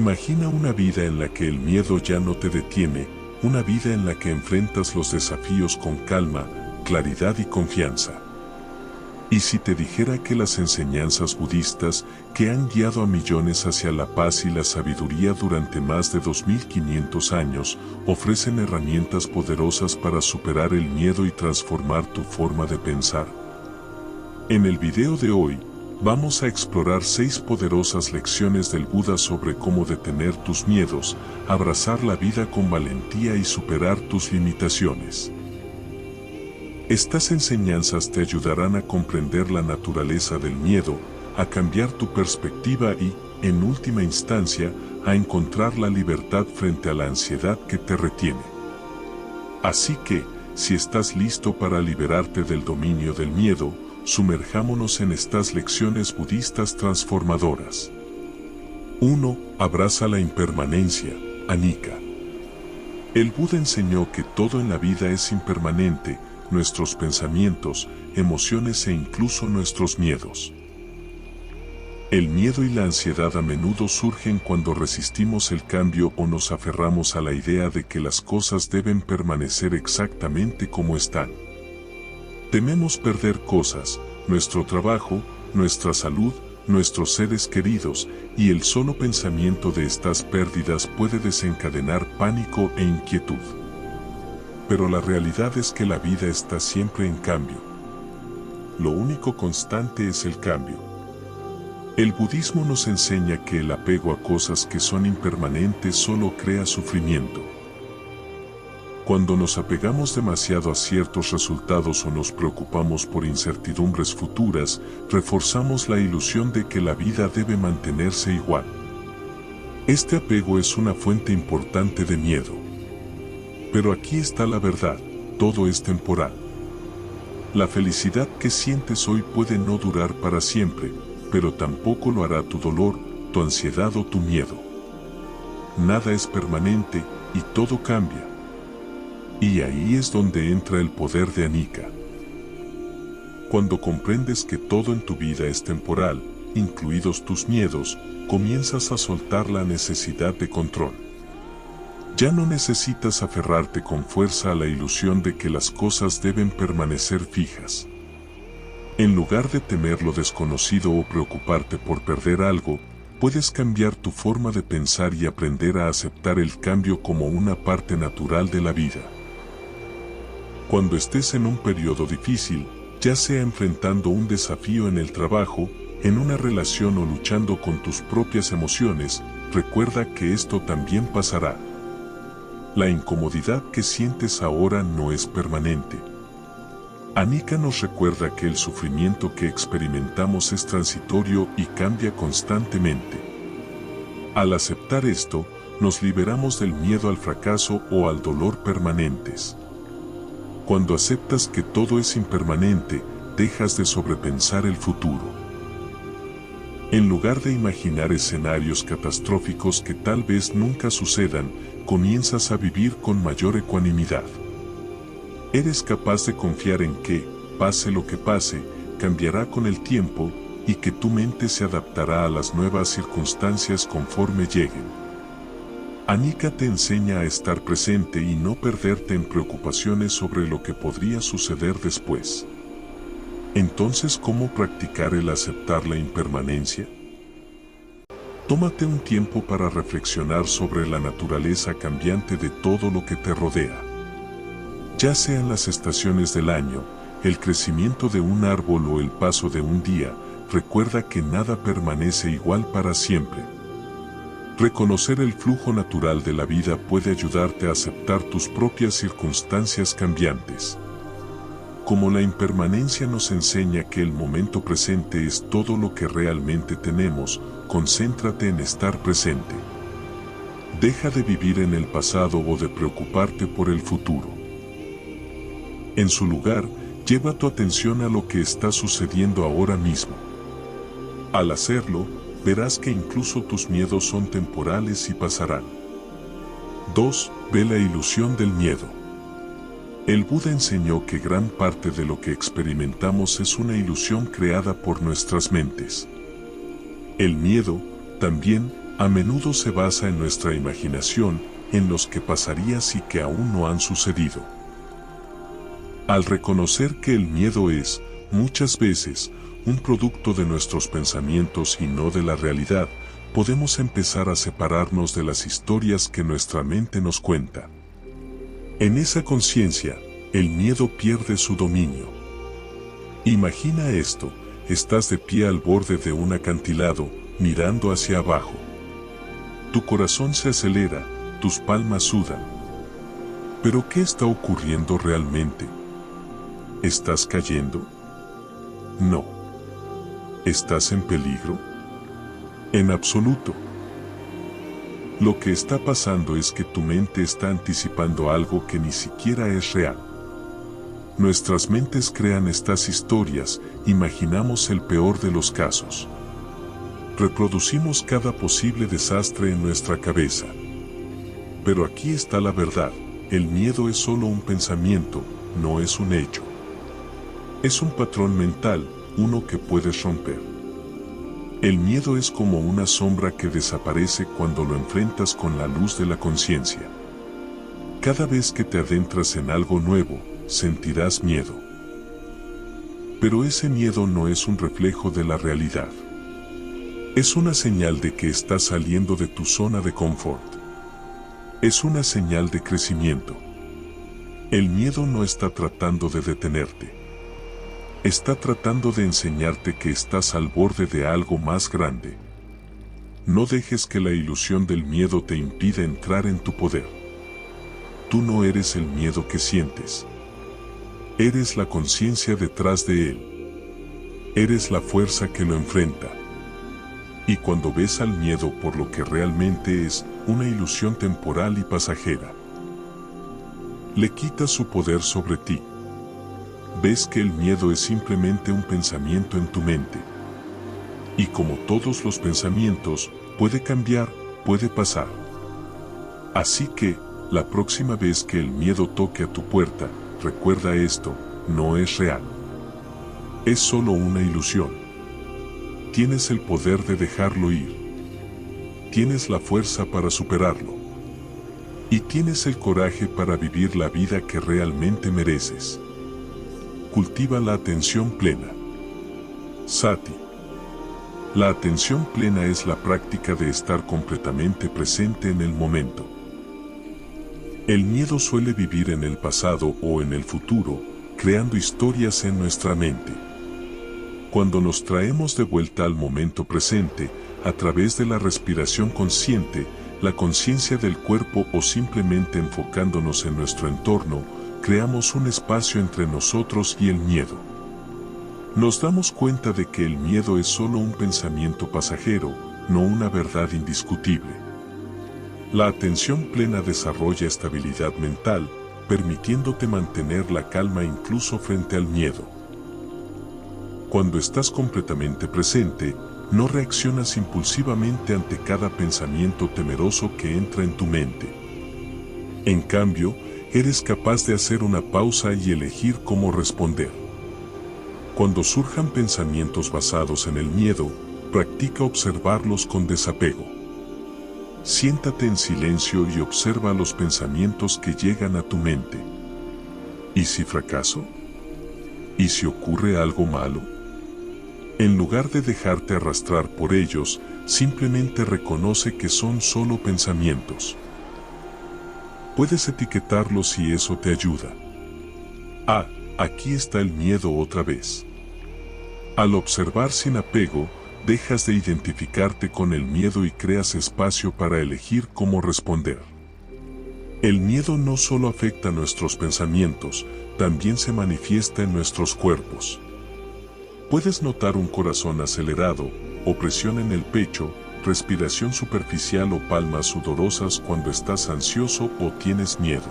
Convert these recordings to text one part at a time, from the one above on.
Imagina una vida en la que el miedo ya no te detiene, una vida en la que enfrentas los desafíos con calma, claridad y confianza. ¿Y si te dijera que las enseñanzas budistas, que han guiado a millones hacia la paz y la sabiduría durante más de 2500 años, ofrecen herramientas poderosas para superar el miedo y transformar tu forma de pensar? En el video de hoy, vamos a explorar 6 poderosas lecciones del Buda sobre cómo detener tus miedos, abrazar la vida con valentía y superar tus limitaciones. Estas enseñanzas te ayudarán a comprender la naturaleza del miedo, a cambiar tu perspectiva y, en última instancia, a encontrar la libertad frente a la ansiedad que te retiene. Así que, si estás listo para liberarte del dominio del miedo, sumerjámonos en estas lecciones budistas transformadoras. 1. Abraza la impermanencia, Anicca. El Buda enseñó que todo en la vida es impermanente, nuestros pensamientos, emociones e incluso nuestros miedos. El miedo y la ansiedad a menudo surgen cuando resistimos el cambio o nos aferramos a la idea de que las cosas deben permanecer exactamente como están. Tememos perder cosas, nuestro trabajo, nuestra salud, nuestros seres queridos, y el solo pensamiento de estas pérdidas puede desencadenar pánico e inquietud. Pero la realidad es que la vida está siempre en cambio. Lo único constante es el cambio. El budismo nos enseña que el apego a cosas que son impermanentes solo crea sufrimiento. Cuando nos apegamos demasiado a ciertos resultados o nos preocupamos por incertidumbres futuras, reforzamos la ilusión de que la vida debe mantenerse igual. Este apego es una fuente importante de miedo. Pero aquí está la verdad, todo es temporal. La felicidad que sientes hoy puede no durar para siempre, pero tampoco lo hará tu dolor, tu ansiedad o tu miedo. Nada es permanente y todo cambia. Y ahí es donde entra el poder de Anicca. Cuando comprendes que todo en tu vida es temporal, incluidos tus miedos, comienzas a soltar la necesidad de control. Ya no necesitas aferrarte con fuerza a la ilusión de que las cosas deben permanecer fijas. En lugar de temer lo desconocido o preocuparte por perder algo, puedes cambiar tu forma de pensar y aprender a aceptar el cambio como una parte natural de la vida. Cuando estés en un periodo difícil, ya sea enfrentando un desafío en el trabajo, en una relación o luchando con tus propias emociones, recuerda que esto también pasará. La incomodidad que sientes ahora no es permanente. Anicca nos recuerda que el sufrimiento que experimentamos es transitorio y cambia constantemente. Al aceptar esto, nos liberamos del miedo al fracaso o al dolor permanentes. Cuando aceptas que todo es impermanente, dejas de sobrepensar el futuro. En lugar de imaginar escenarios catastróficos que tal vez nunca sucedan, comienzas a vivir con mayor ecuanimidad. Eres capaz de confiar en que, pase lo que pase, cambiará con el tiempo, y que tu mente se adaptará a las nuevas circunstancias conforme lleguen. Anicca te enseña a estar presente y no perderte en preocupaciones sobre lo que podría suceder después. Entonces, ¿cómo practicar el aceptar la impermanencia? Tómate un tiempo para reflexionar sobre la naturaleza cambiante de todo lo que te rodea. Ya sean las estaciones del año, el crecimiento de un árbol o el paso de un día, recuerda que nada permanece igual para siempre. Reconocer el flujo natural de la vida puede ayudarte a aceptar tus propias circunstancias cambiantes. Como la impermanencia nos enseña que el momento presente es todo lo que realmente tenemos, concéntrate en estar presente. Deja de vivir en el pasado o de preocuparte por el futuro. En su lugar, lleva tu atención a lo que está sucediendo ahora mismo. Al hacerlo, verás que incluso tus miedos son temporales y pasarán. 2. Ve la ilusión del miedo. El Buda enseñó que gran parte de lo que experimentamos es una ilusión creada por nuestras mentes. El miedo, también, a menudo se basa en nuestra imaginación, en los que pasaría si que aún no han sucedido. Al reconocer que el miedo es, muchas veces, un producto de nuestros pensamientos y no de la realidad, podemos empezar a separarnos de las historias que nuestra mente nos cuenta. En esa conciencia, el miedo pierde su dominio. Imagina esto, estás de pie al borde de un acantilado, mirando hacia abajo. Tu corazón se acelera, tus palmas sudan. ¿Pero qué está ocurriendo realmente? ¿Estás cayendo? No. ¿Estás en peligro? En absoluto. Lo que está pasando es que tu mente está anticipando algo que ni siquiera es real. Nuestras mentes crean estas historias, imaginamos el peor de los casos. Reproducimos cada posible desastre en nuestra cabeza. Pero aquí está la verdad, el miedo es solo un pensamiento, no es un hecho. Es un patrón mental, uno que puedes romper. El miedo es como una sombra que desaparece cuando lo enfrentas con la luz de la conciencia. Cada vez que te adentras en algo nuevo, sentirás miedo. Pero ese miedo no es un reflejo de la realidad. Es una señal de que estás saliendo de tu zona de confort. Es una señal de crecimiento. El miedo no está tratando de detenerte. Está tratando de enseñarte que estás al borde de algo más grande. No dejes que la ilusión del miedo te impida entrar en tu poder. Tú no eres el miedo que sientes. Eres la conciencia detrás de él. Eres la fuerza que lo enfrenta. Y cuando ves al miedo por lo que realmente es, una ilusión temporal y pasajera, le quitas su poder sobre ti. Ves que el miedo es simplemente un pensamiento en tu mente. Y como todos los pensamientos, puede cambiar, puede pasar. Así que, la próxima vez que el miedo toque a tu puerta, recuerda esto, no es real. Es solo una ilusión. Tienes el poder de dejarlo ir. Tienes la fuerza para superarlo. Y tienes el coraje para vivir la vida que realmente mereces. Cultiva la atención plena. Sati. La atención plena es la práctica de estar completamente presente en el momento. El miedo suele vivir en el pasado o en el futuro, creando historias en nuestra mente. Cuando nos traemos de vuelta al momento presente, a través de la respiración consciente, la conciencia del cuerpo o simplemente enfocándonos en nuestro entorno, creamos un espacio entre nosotros y el miedo. Nos damos cuenta de que el miedo es solo un pensamiento pasajero, no una verdad indiscutible. La atención plena desarrolla estabilidad mental, permitiéndote mantener la calma incluso frente al miedo. Cuando estás completamente presente, no reaccionas impulsivamente ante cada pensamiento temeroso que entra en tu mente. En cambio, eres capaz de hacer una pausa y elegir cómo responder. Cuando surjan pensamientos basados en el miedo, practica observarlos con desapego. Siéntate en silencio y observa los pensamientos que llegan a tu mente. ¿Y si fracaso? ¿Y si ocurre algo malo? En lugar de dejarte arrastrar por ellos, simplemente reconoce que son solo pensamientos. Puedes etiquetarlos si eso te ayuda. Ah, aquí está el miedo otra vez. Al observar sin apego, dejas de identificarte con el miedo y creas espacio para elegir cómo responder. El miedo no solo afecta nuestros pensamientos, también se manifiesta en nuestros cuerpos. Puedes notar un corazón acelerado, opresión en el pecho, respiración superficial o palmas sudorosas cuando estás ansioso o tienes miedo.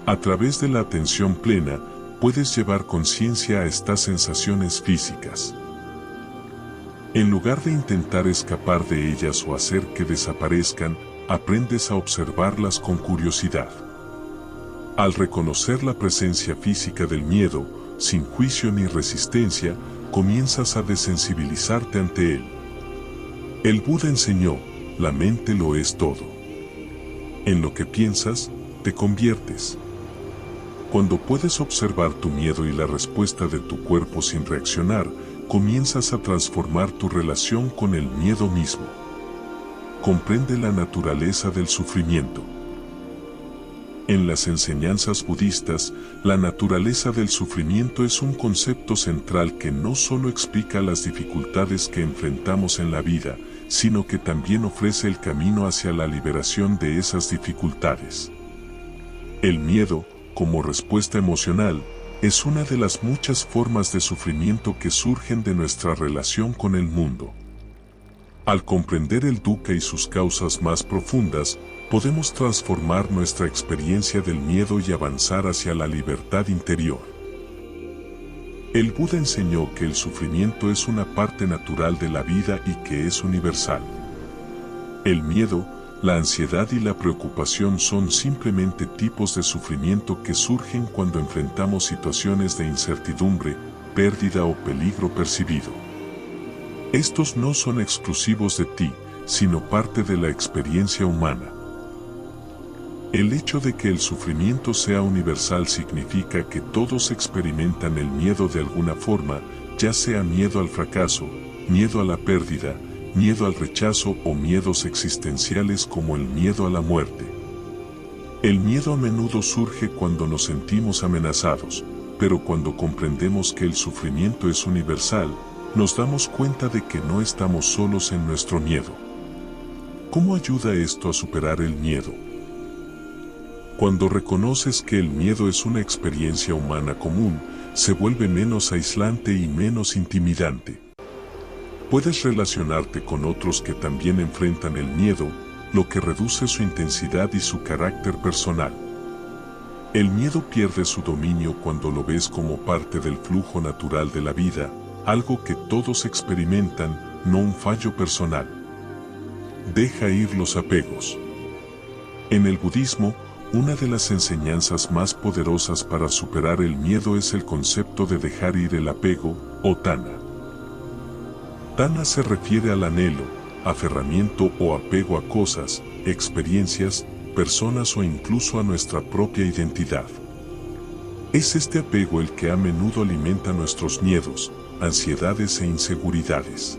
A través de la atención plena, puedes llevar conciencia a estas sensaciones físicas. En lugar de intentar escapar de ellas o hacer que desaparezcan, aprendes a observarlas con curiosidad. Al reconocer la presencia física del miedo, sin juicio ni resistencia, comienzas a desensibilizarte ante él. El Buda enseñó, la mente lo es todo. En lo que piensas, te conviertes. Cuando puedes observar tu miedo y la respuesta de tu cuerpo sin reaccionar, comienzas a transformar tu relación con el miedo mismo. Comprende la naturaleza del sufrimiento. En las enseñanzas budistas, la naturaleza del sufrimiento es un concepto central que no solo explica las dificultades que enfrentamos en la vida, sino que también ofrece el camino hacia la liberación de esas dificultades. El miedo, como respuesta emocional, es una de las muchas formas de sufrimiento que surgen de nuestra relación con el mundo. Al comprender el dukkha y sus causas más profundas, podemos transformar nuestra experiencia del miedo y avanzar hacia la libertad interior. El Buda enseñó que el sufrimiento es una parte natural de la vida y que es universal. El miedo, la ansiedad y la preocupación son simplemente tipos de sufrimiento que surgen cuando enfrentamos situaciones de incertidumbre, pérdida o peligro percibido. Estos no son exclusivos de ti, sino parte de la experiencia humana. El hecho de que el sufrimiento sea universal significa que todos experimentan el miedo de alguna forma, ya sea miedo al fracaso, miedo a la pérdida, miedo al rechazo o miedos existenciales como el miedo a la muerte. El miedo a menudo surge cuando nos sentimos amenazados, pero cuando comprendemos que el sufrimiento es universal, nos damos cuenta de que no estamos solos en nuestro miedo. ¿Cómo ayuda esto a superar el miedo? Cuando reconoces que el miedo es una experiencia humana común, se vuelve menos aislante y menos intimidante. Puedes relacionarte con otros que también enfrentan el miedo, lo que reduce su intensidad y su carácter personal. El miedo pierde su dominio cuando lo ves como parte del flujo natural de la vida, algo que todos experimentan, no un fallo personal. Deja ir los apegos. En el budismo, una de las enseñanzas más poderosas para superar el miedo es el concepto de dejar ir el apego, o tana. Tana se refiere al anhelo, aferramiento o apego a cosas, experiencias, personas o incluso a nuestra propia identidad. Es este apego el que a menudo alimenta nuestros miedos, ansiedades e inseguridades.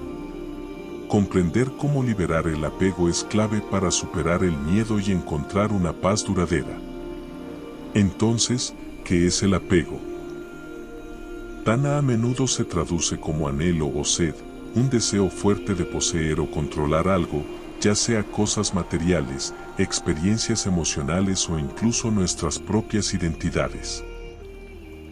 Comprender cómo liberar el apego es clave para superar el miedo y encontrar una paz duradera. Entonces, ¿qué es el apego? Tana a menudo se traduce como anhelo o sed, un deseo fuerte de poseer o controlar algo, ya sea cosas materiales, experiencias emocionales o incluso nuestras propias identidades.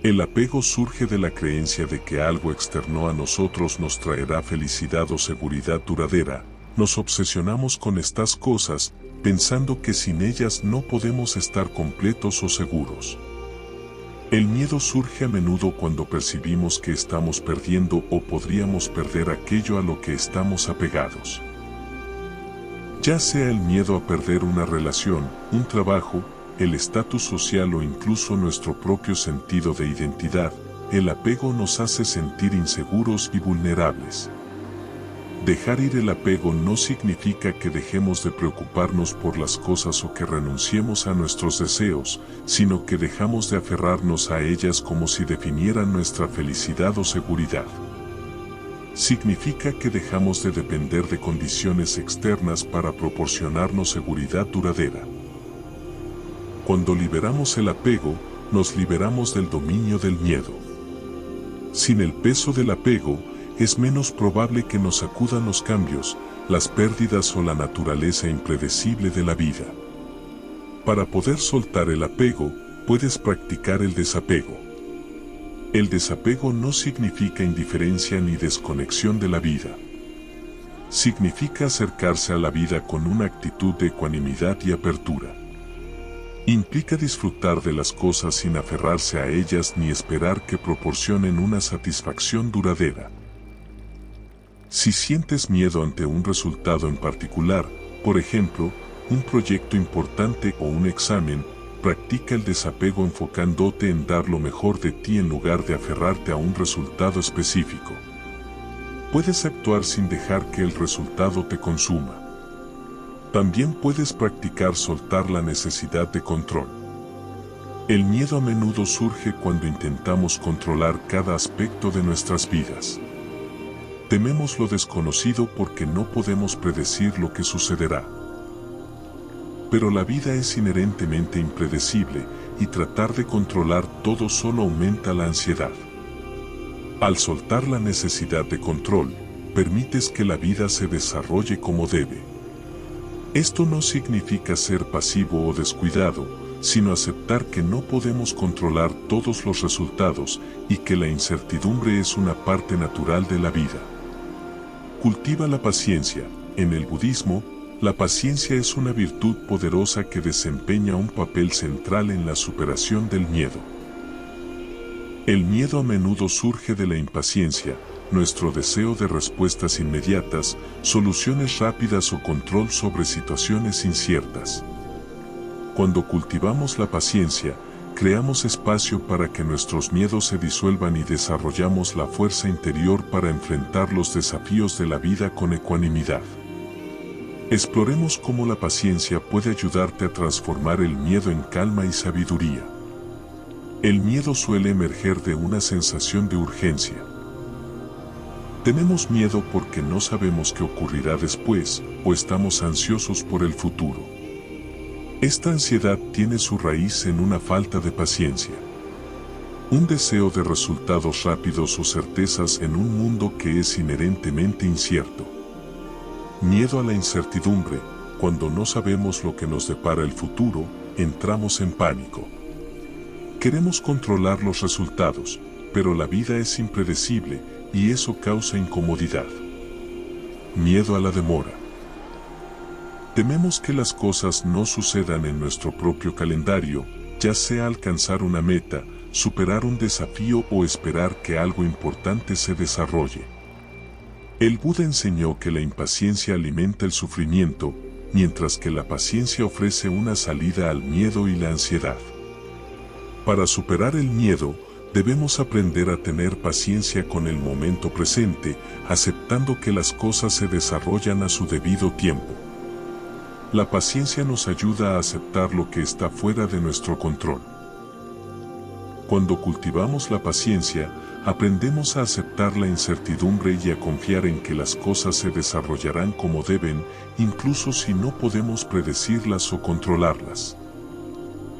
El apego surge de la creencia de que algo externo a nosotros nos traerá felicidad o seguridad duradera. Nos obsesionamos con estas cosas, pensando que sin ellas no podemos estar completos o seguros. El miedo surge a menudo cuando percibimos que estamos perdiendo o podríamos perder aquello a lo que estamos apegados. Ya sea el miedo a perder una relación, un trabajo, el estatus social o incluso nuestro propio sentido de identidad, el apego nos hace sentir inseguros y vulnerables. Dejar ir el apego no significa que dejemos de preocuparnos por las cosas o que renunciemos a nuestros deseos, sino que dejamos de aferrarnos a ellas como si definieran nuestra felicidad o seguridad. Significa que dejamos de depender de condiciones externas para proporcionarnos seguridad duradera. Cuando liberamos el apego, nos liberamos del dominio del miedo. Sin el peso del apego, es menos probable que nos sacudan los cambios, las pérdidas o la naturaleza impredecible de la vida. Para poder soltar el apego, puedes practicar el desapego. El desapego no significa indiferencia ni desconexión de la vida. Significa acercarse a la vida con una actitud de ecuanimidad y apertura. Implica disfrutar de las cosas sin aferrarse a ellas ni esperar que proporcionen una satisfacción duradera. Si sientes miedo ante un resultado en particular, por ejemplo, un proyecto importante o un examen, practica el desapego enfocándote en dar lo mejor de ti en lugar de aferrarte a un resultado específico. Puedes actuar sin dejar que el resultado te consuma. También puedes practicar soltar la necesidad de control. El miedo a menudo surge cuando intentamos controlar cada aspecto de nuestras vidas. Tememos lo desconocido porque no podemos predecir lo que sucederá. Pero la vida es inherentemente impredecible y tratar de controlar todo solo aumenta la ansiedad. Al soltar la necesidad de control, permites que la vida se desarrolle como debe. Esto no significa ser pasivo o descuidado, sino aceptar que no podemos controlar todos los resultados y que la incertidumbre es una parte natural de la vida. Cultiva la paciencia. En el budismo, la paciencia es una virtud poderosa que desempeña un papel central en la superación del miedo. El miedo a menudo surge de la impaciencia, nuestro deseo de respuestas inmediatas, soluciones rápidas o control sobre situaciones inciertas. Cuando cultivamos la paciencia, creamos espacio para que nuestros miedos se disuelvan y desarrollamos la fuerza interior para enfrentar los desafíos de la vida con ecuanimidad. Exploremos cómo la paciencia puede ayudarte a transformar el miedo en calma y sabiduría. El miedo suele emerger de una sensación de urgencia. Tenemos miedo porque no sabemos qué ocurrirá después o estamos ansiosos por el futuro. Esta ansiedad tiene su raíz en una falta de paciencia. Un deseo de resultados rápidos o certezas en un mundo que es inherentemente incierto. Miedo a la incertidumbre. Cuando no sabemos lo que nos depara el futuro, entramos en pánico. Queremos controlar los resultados, pero la vida es impredecible y eso causa incomodidad. Miedo a la demora. Tememos que las cosas no sucedan en nuestro propio calendario, ya sea alcanzar una meta, superar un desafío o esperar que algo importante se desarrolle. El Buda enseñó que la impaciencia alimenta el sufrimiento, mientras que la paciencia ofrece una salida al miedo y la ansiedad. Para superar el miedo, debemos aprender a tener paciencia con el momento presente, aceptando que las cosas se desarrollan a su debido tiempo. La paciencia nos ayuda a aceptar lo que está fuera de nuestro control. Cuando cultivamos la paciencia, aprendemos a aceptar la incertidumbre y a confiar en que las cosas se desarrollarán como deben, incluso si no podemos predecirlas o controlarlas.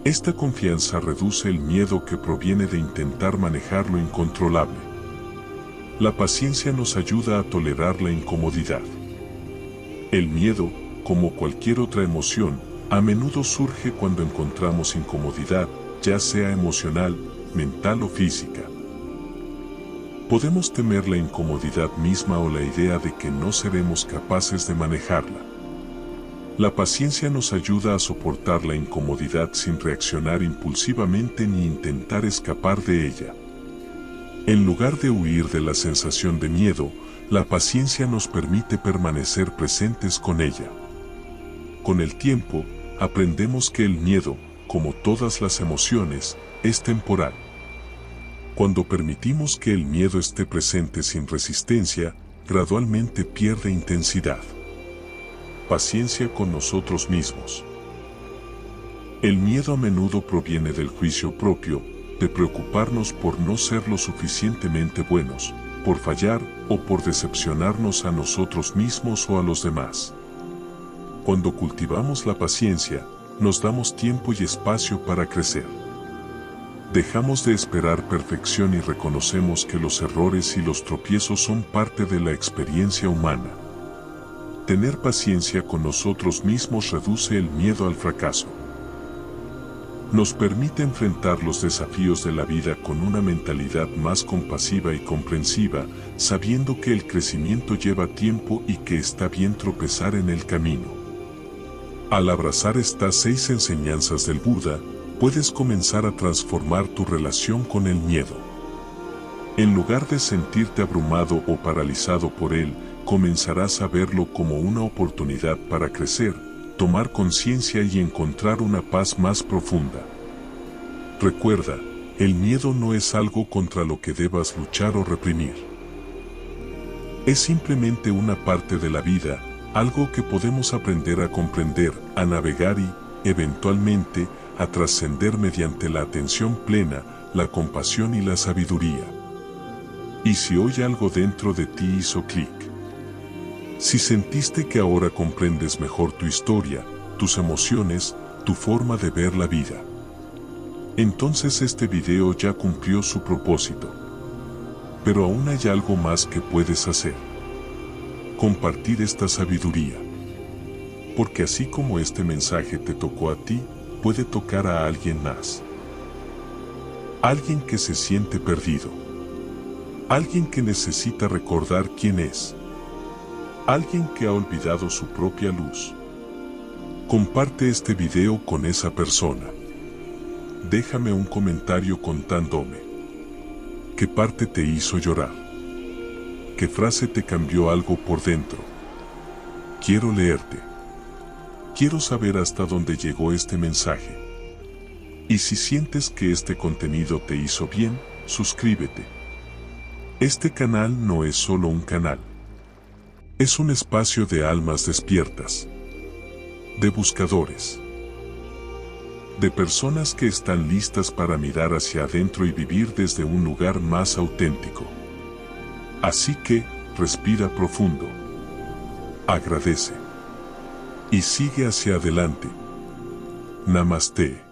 Esta confianza reduce el miedo que proviene de intentar manejar lo incontrolable. La paciencia nos ayuda a tolerar la incomodidad. El miedo, como cualquier otra emoción, a menudo surge cuando encontramos incomodidad, ya sea emocional, mental o física. Podemos temer la incomodidad misma o la idea de que no seremos capaces de manejarla. La paciencia nos ayuda a soportar la incomodidad sin reaccionar impulsivamente ni intentar escapar de ella. En lugar de huir de la sensación de miedo, la paciencia nos permite permanecer presentes con ella. Con el tiempo, aprendemos que el miedo, como todas las emociones, es temporal. Cuando permitimos que el miedo esté presente sin resistencia, gradualmente pierde intensidad. Paciencia con nosotros mismos. El miedo a menudo proviene del juicio propio, de preocuparnos por no ser lo suficientemente buenos, por fallar o por decepcionarnos a nosotros mismos o a los demás. Cuando cultivamos la paciencia, nos damos tiempo y espacio para crecer. Dejamos de esperar perfección y reconocemos que los errores y los tropiezos son parte de la experiencia humana. Tener paciencia con nosotros mismos reduce el miedo al fracaso. Nos permite enfrentar los desafíos de la vida con una mentalidad más compasiva y comprensiva, sabiendo que el crecimiento lleva tiempo y que está bien tropezar en el camino. Al abrazar estas 6 enseñanzas del Buda, puedes comenzar a transformar tu relación con el miedo. En lugar de sentirte abrumado o paralizado por él, comenzarás a verlo como una oportunidad para crecer, tomar conciencia y encontrar una paz más profunda. Recuerda, el miedo no es algo contra lo que debas luchar o reprimir. Es simplemente una parte de la vida, algo que podemos aprender a comprender, a navegar y, eventualmente, a trascender mediante la atención plena, la compasión y la sabiduría. Y si hoy algo dentro de ti hizo clic, si sentiste que ahora comprendes mejor tu historia, tus emociones, tu forma de ver la vida, entonces este video ya cumplió su propósito. Pero aún hay algo más que puedes hacer. Compartir esta sabiduría. Porque así como este mensaje te tocó a ti, puede tocar a alguien más. Alguien que se siente perdido. Alguien que necesita recordar quién es. Alguien que ha olvidado su propia luz. Comparte este video con esa persona. Déjame un comentario contándome qué parte te hizo llorar, qué frase te cambió algo por dentro. Quiero leerte. Quiero saber hasta dónde llegó este mensaje. Y si sientes que este contenido te hizo bien, suscríbete. Este canal no es solo un canal. Es un espacio de almas despiertas, de buscadores, de personas que están listas para mirar hacia adentro y vivir desde un lugar más auténtico. Así que, respira profundo, agradece y sigue hacia adelante. Namaste.